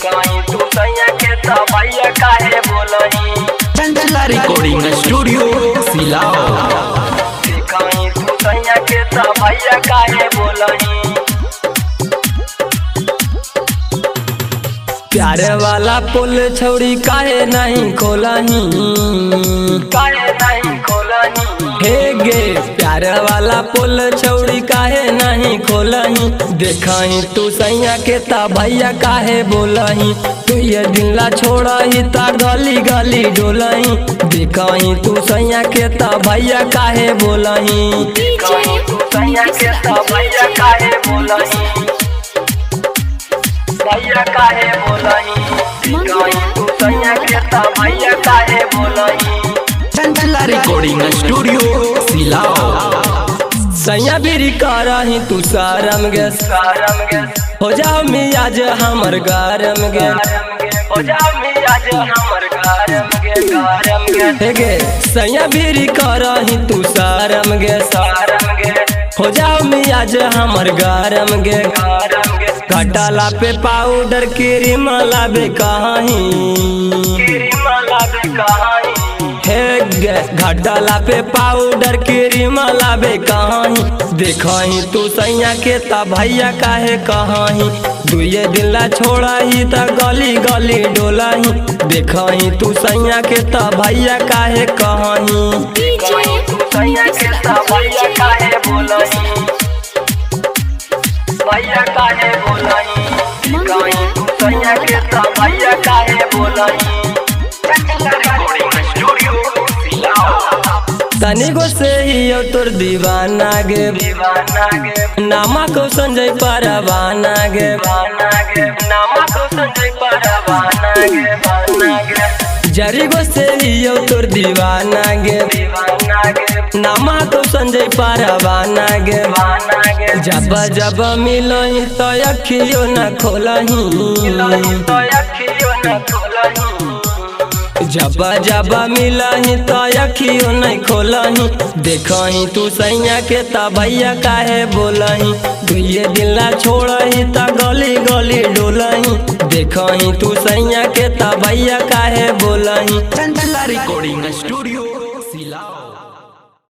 कहीं तू सैया के तो भैया काहे बोलही। Chanchala recording studio Silao. कहीं तू सैया के तो भैया काहे बोलही। प्यारे वाला पुल छौड़ी काहे नहीं खोलही। काहे नहीं खोलही। हे गे प्यारे वाला पुल छौड़ी काहे नहीं खोलही। देखही तू सैया के ता भैया काहे बोलही। तू ये दिला छोड़ही ता गली गली डोलही। देखही तू सैया के ता भैया काहे बोलही। कहीं तू सैया के तो भैया काहे बोलही। भैया काहे बोलही। कहीं तू सैया के तो भैया काहे बोलही। Chanchala recording studio Silao. सैया बिरी करही तू सारम गे गरम गे हो जाओ मियाज हमर गरम गे। हो जाओ मियाज हमर गरम गे हे गे सैया बिरी करही तू सारम गे गरम गे हो जाओ मियाज हमर गरम गे। गरम गे घटाला पे पाउडर क्रीम लाबे कहीं। क्रीम लागे कहीं। हे गे घटाला पे पाउडर क्रीम लाबे कहीं। देखही तू सैया के ता भैया काहे कहीं। दुए दिला छोड़ही ता गली गली डोलही। देखही तू सैया के ता भैया काहे कहीं। कहीं तू सैया के तो भैया काहे बोलही। भैया काहे बोलही। कहीं तू सैया के तो भैया काहे बोलही। तनी गो से ही हो तोर दीवाना गे। दीवाना गे नामा को संजय परवाना गे। दीवाना गे नामा को संजय परवाना गे बाना गे जरी गो से ही हो तोर दीवाना गे। दीवाना गे नामा को संजय परवाना गे। बाना गे जब जब मिलही तो अखियो न खोलही। तो अखियो न खोलही। जब जब मिलही तो अखियो नहीं खोलही। देखही तू सैया के ता भैया काहे बोलही। दुए दिला छोड़ही ता गली गली डोलही। देखही तू सैया के ता भैया काहे बोलही। Chanchala recording studio.